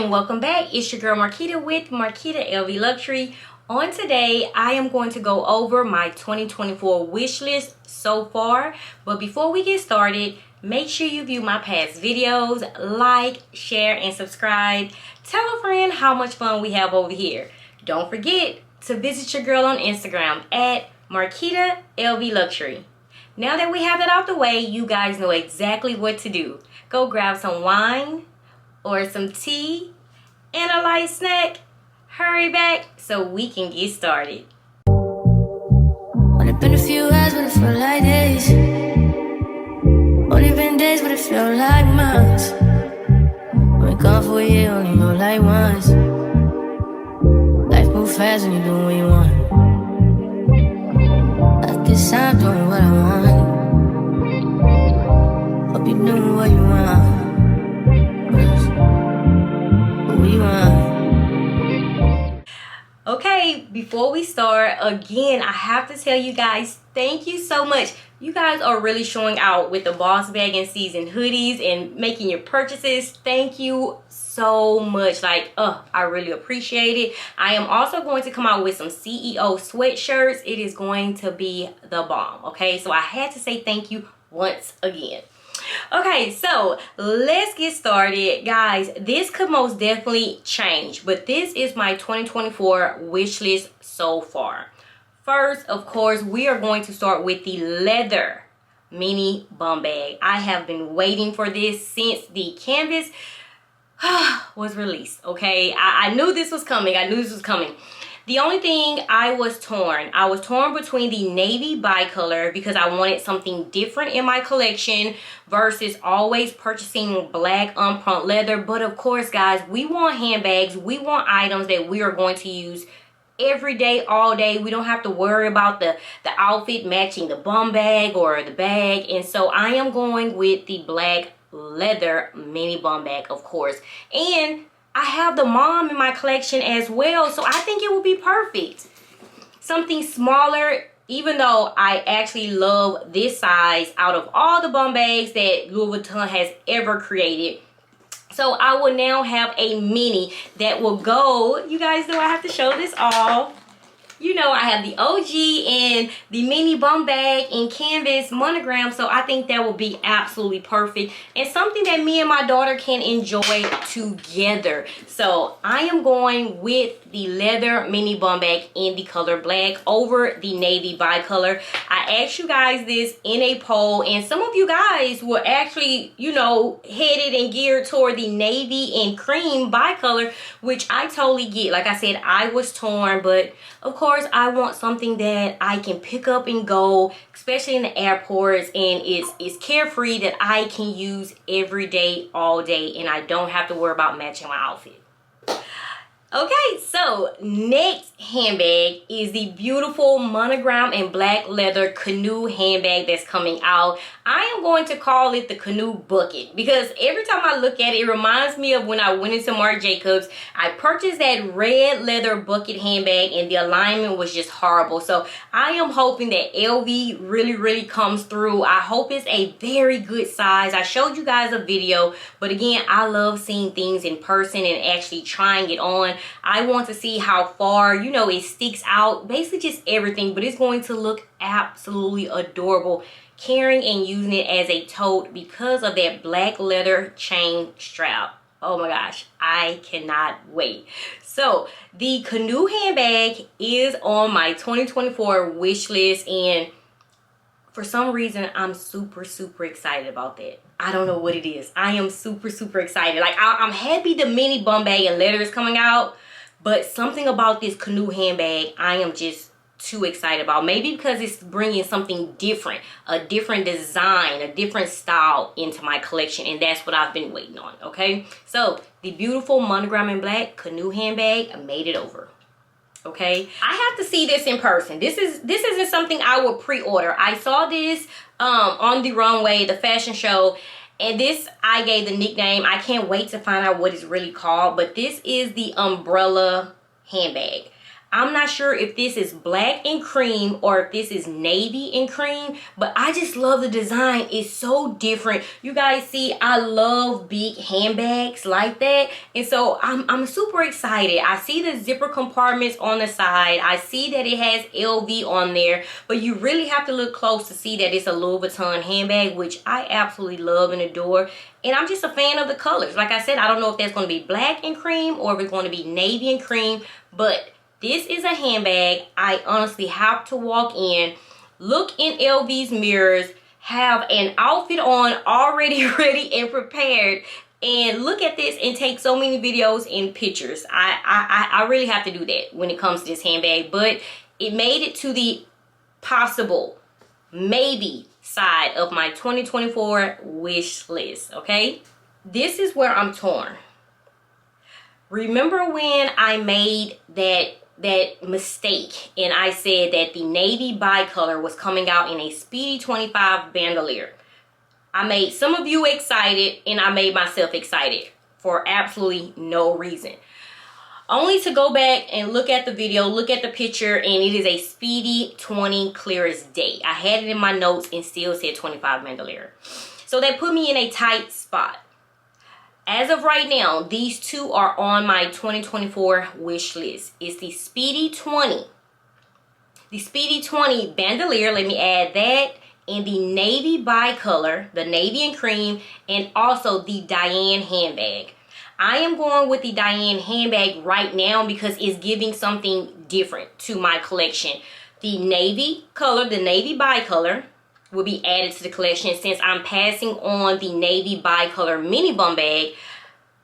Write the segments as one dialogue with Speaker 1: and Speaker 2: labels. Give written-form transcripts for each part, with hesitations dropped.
Speaker 1: and welcome back. It's your girl Marquita with Marquita LV Luxury. On today, I am going to go over my 2024 wish list so far. But before we get started, make sure you view my past videos, like, share, and subscribe. Tell a friend how much fun we have over here. Don't forget to visit your girl on Instagram at Marquita LV Luxury. Now that we have that out the way, you guys know exactly what to do. Go grab some wine or some tea and a light snack. Hurry back so we can get started.
Speaker 2: Only been a few hours, but it felt like days. Only been days, but it felt like months. Been gone for a year, only know like once. Life moves fast when you do what you want. I guess I'm doing what I want. Hope you're doing what you want.
Speaker 1: Okay, before we start, again, I have to tell you guys, thank you so much. You guys are really showing out with the Boss Bag and Season hoodies and making your purchases. Thank you so much. I really appreciate it. I am also going to come out with some CEO sweatshirts. It is going to be the bomb, okay? So I had to say thank you once again. Okay, so let's get started. Guys, this could most definitely change, but this is my 2024 wish list so far. First, of course, we are going to start with the leather mini bum bag. I have been waiting for this since the canvas was released, okay? I knew this was coming. The only thing I was torn between the navy bicolor because I wanted something different in my collection versus always purchasing black unpruned leather. But of course, guys, we want handbags. We want items that we are going to use every day, all day. We don't have to worry about the outfit matching the bum bag or the bag. And so I am going with the black leather mini bum bag, of course. And I have the mom in my collection as well, so I think it will be perfect. Something smaller, even though I actually love this size out of all the bum bags that Louis Vuitton has ever created. So I will now have a mini that will go, you guys know I have to show this off. You know, I have the OG and the mini bum bag in canvas monogram, so I think that will be absolutely perfect and something that me and my daughter can enjoy together. So I am going with the leather mini bum bag in the color black over the navy bicolor. I asked you guys this in a poll, and some of you guys were actually, you know, headed and geared toward the navy and cream bicolor, which I totally get. Like I said, I was torn, but of course, I want something that I can pick up and go, especially in the airports, and it's carefree, that I can use every day, all day, and I don't have to worry about matching my outfit. Okay, so next handbag is the beautiful monogram and black leather Canoe handbag that's coming out. I am going to call it the Canoe bucket because every time I look at it, it reminds me of when I went into Marc Jacobs. I purchased that red leather bucket handbag and the alignment was just horrible. So I am hoping that LV really comes through. I hope it's a very good size. I showed you guys a video, but again, I love seeing things in person and actually trying it on. I want to see how far, you know, it sticks out, basically just everything, but it's going to look absolutely adorable carrying and using it as a tote because of that black leather chain strap. Oh my gosh, I cannot wait. So the Canoe handbag is on my 2024 wish list, and for some reason I'm super excited about that. I don't know what it is. I am super excited. Like I'm happy the mini bum bag and leather is coming out, but something about this Canoe handbag I am just too excited about. Maybe because it's bringing something different, a different design, a different style into my collection, and that's what I've been waiting on. Okay, so the beautiful monogram in black Canoe handbag, I made it over. Okay, I have to see this in person. This isn't something I will pre-order. I saw this on the Runway, the fashion show, and this I gave the nickname. I can't wait to find out what it's really called, but this is the umbrella handbag. I'm not sure if this is black and cream or if this is navy and cream, but I just love the design. It's so different. You guys see, I love big handbags like that. And so I'm super excited. I see the zipper compartments on the side. I see that it has LV on there, but you really have to look close to see that it's a Louis Vuitton handbag, which I absolutely love and adore. And I'm just a fan of the colors. Like I said, I don't know if that's going to be black and cream or if it's going to be navy and cream, but this is a handbag. I honestly have to walk in, look in LV's mirrors, have an outfit on already ready and prepared, and look at this and take so many videos and pictures. I really have to do that when it comes to this handbag, but it made it to the possible, maybe side of my 2024 wish list, okay? This is where I'm torn. Remember when I made that mistake and I said that the navy bicolor was coming out in a Speedy 25 bandolier? I made some of you excited and I made myself excited for absolutely no reason. Only to go back and look at the video, look at the picture, and it is a Speedy 20 clear as day. I had it in my notes and still said 25 bandolier. So that put me in a tight spot. As of right now, these two are on my 2024 wish list. It's the Speedy 20. The Speedy 20 bandolier, let me add that, and the navy bicolor, the navy and cream, and also the Diane handbag. I am going with the Diane handbag right now because it's giving something different to my collection. The navy color, the navy bicolor, will be added to the collection since I'm passing on the navy bicolor mini bum bag.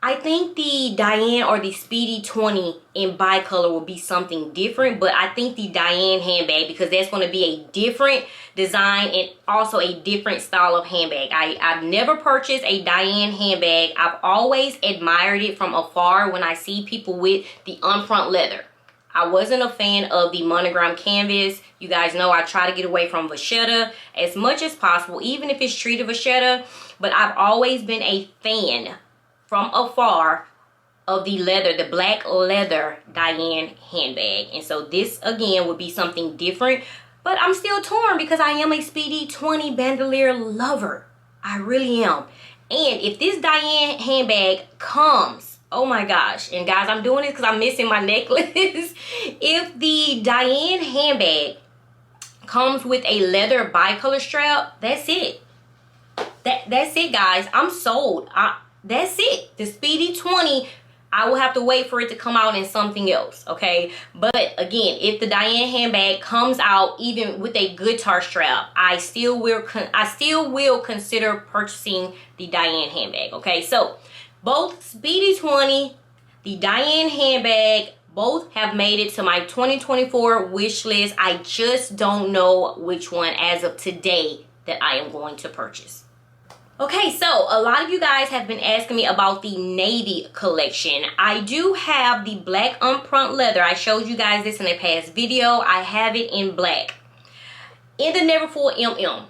Speaker 1: I think the Diane or the Speedy 20 in bicolor will be something different, but I think the Diane handbag, because that's going to be a different design and also a different style of handbag. I've never purchased a Diane handbag. I've always admired it from afar when I see people with the upfront leather. I wasn't a fan of the monogram canvas. You guys know I try to get away from vachetta as much as possible, even if it's treated vachetta. But I've always been a fan from afar of the leather, the black leather Diane handbag. And so this again would be something different. But I'm still torn because I am a Speedy 20 bandolier lover. I really am. And if this Diane handbag comes, oh my gosh, and guys, I'm doing this because I'm missing my necklace. If the Diane handbag comes with a leather bicolor strap, that's it. That's it, guys. I'm sold. That's it. The Speedy 20, I will have to wait for it to come out in something else, okay? But again, if the Diane handbag comes out even with a guitar strap, I still will consider purchasing the Diane handbag, okay? So both Speedy 20, the Diane handbag, both have made it to my 2024 wish list. I just don't know which one as of today that I am going to purchase. Okay, so a lot of you guys have been asking me about the navy collection. I do have the black upfront leather. I showed you guys this in a past video. I have it in black. In the Neverfull MM.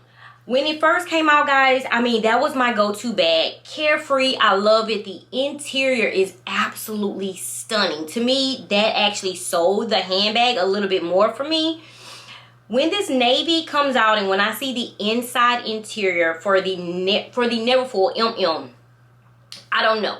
Speaker 1: When it first came out, guys, I mean, that was my go-to bag. Carefree, I love it. The interior is absolutely stunning. To me, that actually sold the handbag a little bit more for me. When this navy comes out and when I see the inside interior for the Neverfull MM, I don't know.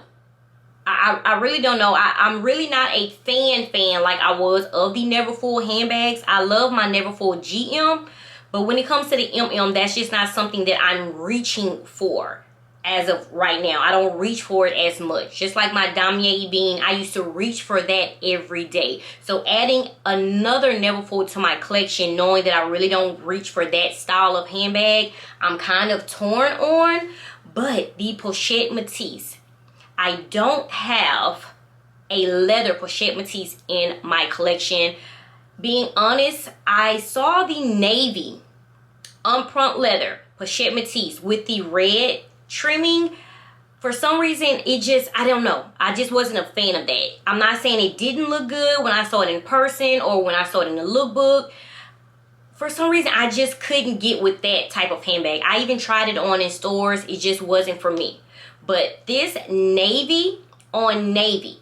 Speaker 1: I really don't know. I'm really not a fan like I was of the Neverfull handbags. I love my Neverfull GM. But when it comes to the MM, that's just not something that I'm reaching for as of right now. I don't reach for it as much. Just like my Damier Bean, I used to reach for that every day. So adding another Neverfull to my collection, knowing that I really don't reach for that style of handbag, I'm kind of torn on. But the Pochette Matisse, I don't have a leather Pochette Matisse in my collection. Being honest, I saw the navy upfront leather Pochette Matisse with the red trimming. For some reason, it just, I don't know. I just wasn't a fan of that. I'm not saying it didn't look good when I saw it in person or when I saw it in the lookbook. For some reason, I just couldn't get with that type of handbag. I even tried it on in stores. It just wasn't for me. But this navy on navy,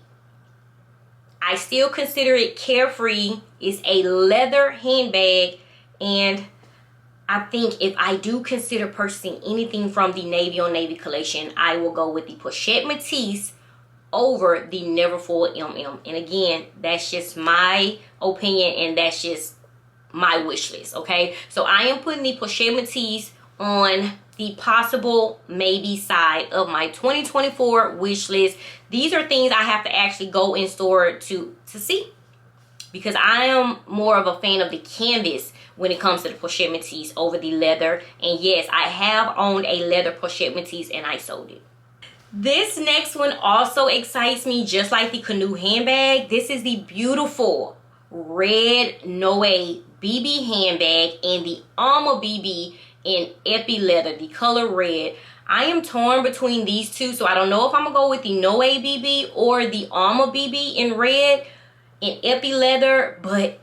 Speaker 1: I still consider it carefree. It's a leather handbag, and I think if I do consider purchasing anything from the Navy on Navy collection, I will go with the Pochette Matisse over the Neverfull MM. And again, that's just my opinion, and that's just my wish list, okay? So I am putting the Pochette Matisse on the possible maybe side of my 2024 wish list. These are things I have to actually go in store to see, because I am more of a fan of the canvas when it comes to the Pochette Matisse over the leather. And yes, I have owned a leather Pochette Matisse and I sold it. This next one also excites me, just like the Canoe handbag. This is the beautiful red Noe BB handbag and the Alma BB in Epi leather, the color red. I am torn between these two, so I don't know if I'm gonna go with the Noe BB or the Alma BB in red in Epi leather, but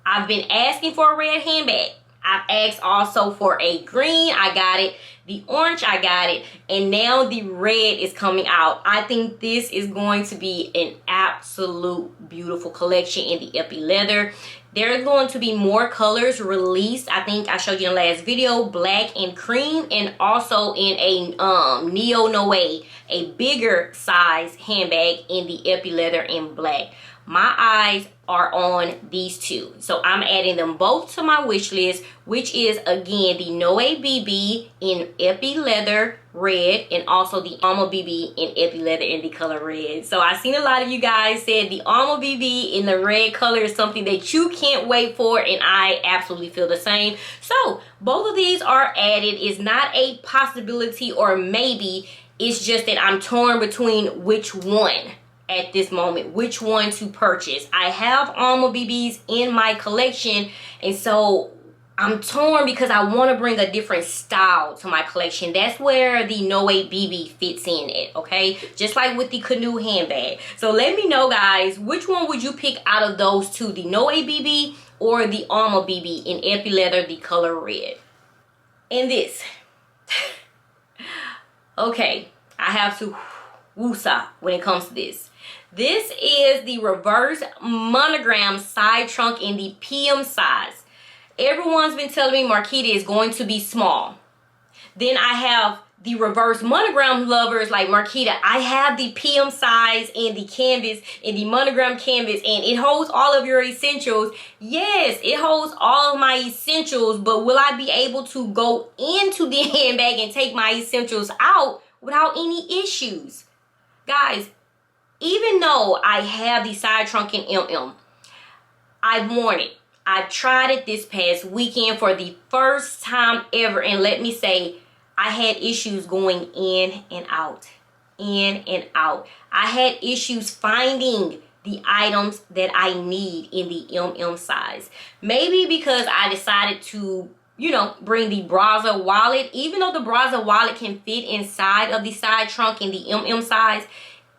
Speaker 1: I've been asking for a red handbag. I've asked also for a green. I got it. The orange, I got it. And now the red is coming out. I think this is going to be an absolute beautiful collection in the Epi leather. There are going to be more colors released. I think I showed you in the last video, black and cream, and also in a Neo Noe, a bigger size handbag in the Epi leather in black. My eyes are on these two, so I'm adding them both to my wish list, which is again the Noe BB in Epi leather red, and also the Alma BB in Epi leather in the color red. So I've seen a lot of you guys said the Alma BB in the red color is something that you can't wait for, and I absolutely feel the same. So both of these are added. It's not a possibility or maybe, it's just that I'm torn between which one at this moment, which one to purchase. I have Alma BBs in my collection, and so I'm torn because I want to bring a different style to my collection. That's where the Noe BB fits in it, okay? Just like with the Canoe handbag. So let me know, guys, which one would you pick out of those two, the Noe BB or the Alma BB in Epi leather, the color red? And this, okay, I have to woosah when it comes to this. This is the reverse monogram side trunk in the PM size. Everyone's been telling me Marquita is going to be small. Then I have the reverse monogram lovers like Marquita. I have the PM size in the canvas, in the monogram canvas, and it holds all of your essentials. Yes, it holds all of my essentials, but will I be able to go into the handbag and take my essentials out without any issues? Guys, even though I have the side trunk in MM, I've worn it. I tried it this past weekend for the first time ever, and let me say, I had issues going in and out, in and out. I had issues finding the items that I need in the MM size. Maybe because I decided to, you know, bring the Brazza wallet. Even though the Brazza wallet can fit inside of the side trunk in the MM size,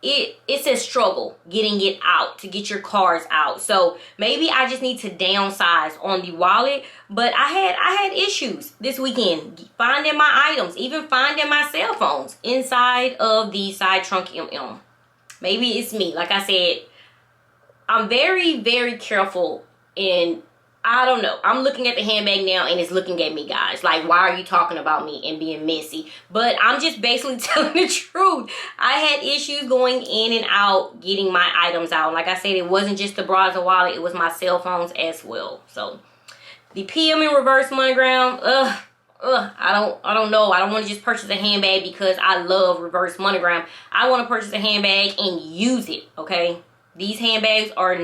Speaker 1: it's a struggle getting it out, to get your cards out. So maybe I just need to downsize on the wallet. But I had issues this weekend finding my items, even finding my cell phones inside of the side trunk MM. Maybe it's me. Like I said, I'm very, very careful, and I don't know. I'm looking at the handbag now and it's looking at me, guys. Like, why are you talking about me and being messy? But I'm just basically telling the truth. I had issues going in and out, getting my items out. Like I said, it wasn't just the Brazza wallet, it was my cell phones as well. So the PM in reverse monogram, I don't know. I don't want to just purchase a handbag because I love reverse monogram. I want to purchase a handbag and use it, okay? These handbags are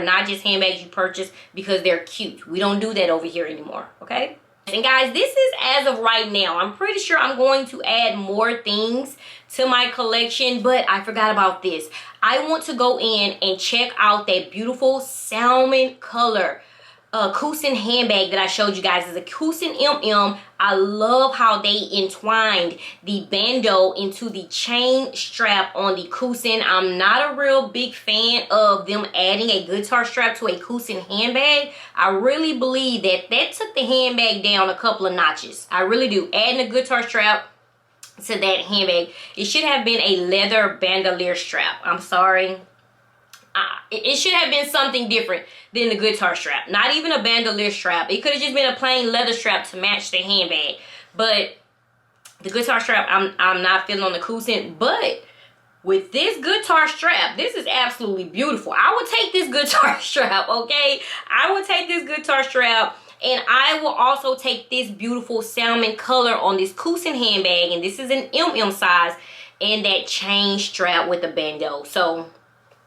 Speaker 1: not just handbags you purchase because they're cute. We don't do that over here anymore, okay? And guys, this is as of right now. I'm pretty sure I'm going to add more things to my collection, but I forgot about this. I want to go in and check out that beautiful salmon color Coussin handbag that I showed you guys. Is a Coussin MM. I love how they entwined the bandeau into the chain strap on the Coussin. I'm not a real big fan of them adding a guitar strap to a Coussin handbag. I really believe that took the handbag down a couple of notches. I really do. Adding a guitar strap to that handbag. It should have been a leather bandolier strap. I'm sorry. It should have been something different than the guitar strap. Not even a bandolier strap. It could have just been a plain leather strap to match the handbag. But the guitar strap, I'm not feeling on the Coussin. But with this guitar strap, this is absolutely beautiful. I would take this guitar strap, okay? I would take this guitar strap. And I will also take this beautiful salmon color on this Coussin handbag. And this is an MM size. And that chain strap with the bandeau. So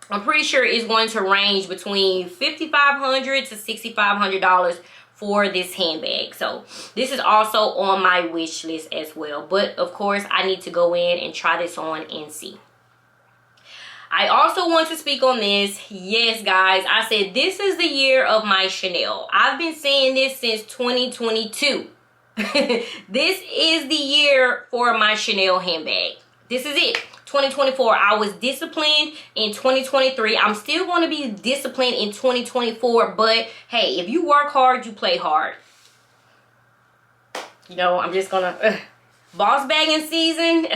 Speaker 1: I'm pretty sure it's going to range between $5,500 to $6,500 for this handbag. So this is also on my wish list as well. But of course, I need to go in and try this on and see. I also want to speak on this. Yes, guys, I said this is the year of my Chanel. I've been saying this since 2022. This is the year for my Chanel handbag. This is it. 2024. I was disciplined in 2023. I'm still going to be disciplined in 2024. But hey, if you work hard, you play hard. You know, I'm just going to... boss bagging season.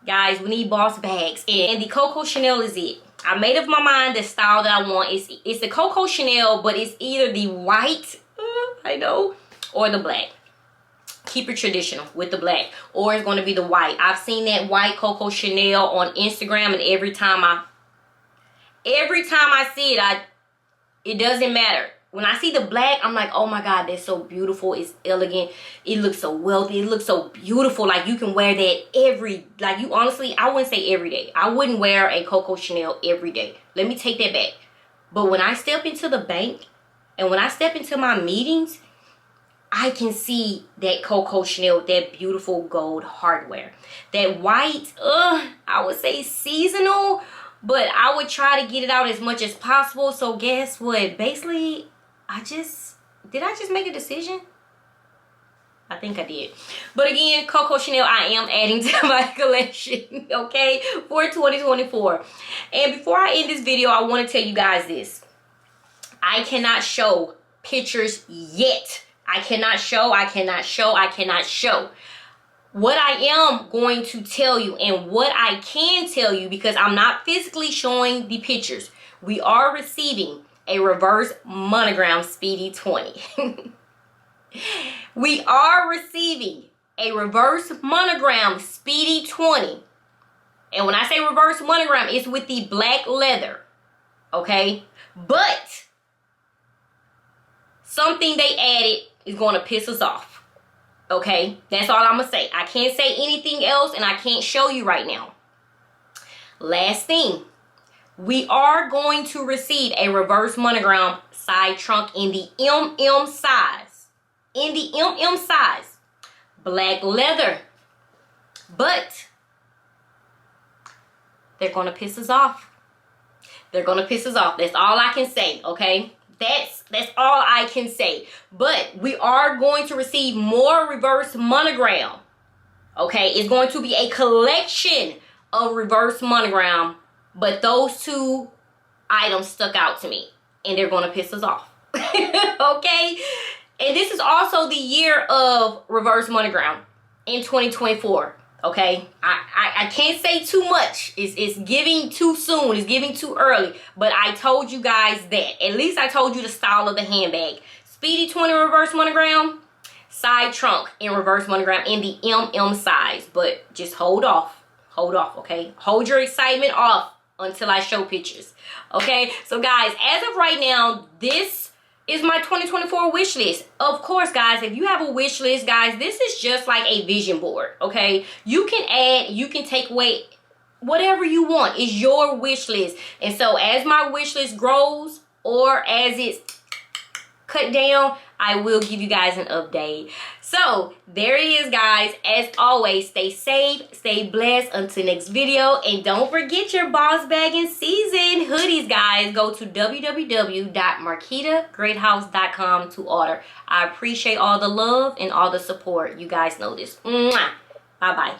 Speaker 1: Guys, we need boss bags. And the Coco Chanel is it. I made up my mind the style that I want. It's the Coco Chanel, but it's either the white, I know, or the black. Keep it traditional with the black, or it's going to be the white. I've seen that white Coco Chanel on Instagram, and every time I see it, it doesn't matter. When I see the black, I'm like, oh my God, that's so beautiful. It's elegant. It looks so wealthy. It looks so beautiful. Like you can wear that honestly, I wouldn't say every day. I wouldn't wear a Coco Chanel every day. Let me take that back. But when I step into the bank and when I step into my meetings, I can see that Coco Chanel, that beautiful gold hardware. That white, I would say seasonal, but I would try to get it out as much as possible. So guess what? Basically, did I just make a decision? I think I did. But again, Coco Chanel, I am adding to my collection, okay, for 2024. And before I end this video, I want to tell you guys this. I cannot show pictures yet. I cannot show. What I am going to tell you and what I can tell you, because I'm not physically showing the pictures, we are receiving a reverse monogram Speedy 20. We are receiving a reverse monogram Speedy 20. And when I say reverse monogram, it's with the black leather. Okay? But something they added is going to piss us off. Okay? That's all I'm going to say. I can't say anything else, and I can't show you right now. Last thing. We are going to receive a reverse monogram side trunk in the MM size. In the MM size. Black leather. But they're going to piss us off. They're going to piss us off. That's all I can say, okay? That's all I can say. But we are going to receive more reverse monogram. Okay, it's going to be a collection of reverse monogram. But those two items stuck out to me. And they're going to piss us off. Okay? And this is also the year of reverse monogram in 2024. Okay, I can't say too much. It's giving too soon. It's giving too early. But I told you guys that. At least I told you the style of the handbag. Speedy 20 reverse monogram. Side trunk in reverse monogram in the MM size. But just hold off. Hold off, okay? Hold your excitement off until I show pictures. Okay, so guys, as of right now, this is my 2024 wish list. Of course, guys, if you have a wish list, guys, this is just like a vision board, okay? You can add, you can take away whatever you want. It's your wish list. And so as my wish list grows or as it's cut down, I will give you guys an update. So there it is, guys. As always, stay safe, stay blessed until next video, and don't forget your boss bagging season hoodies, guys. Go to www.marquitagreathouse.com to order. I appreciate all the love and all the support. You guys know this. Bye bye.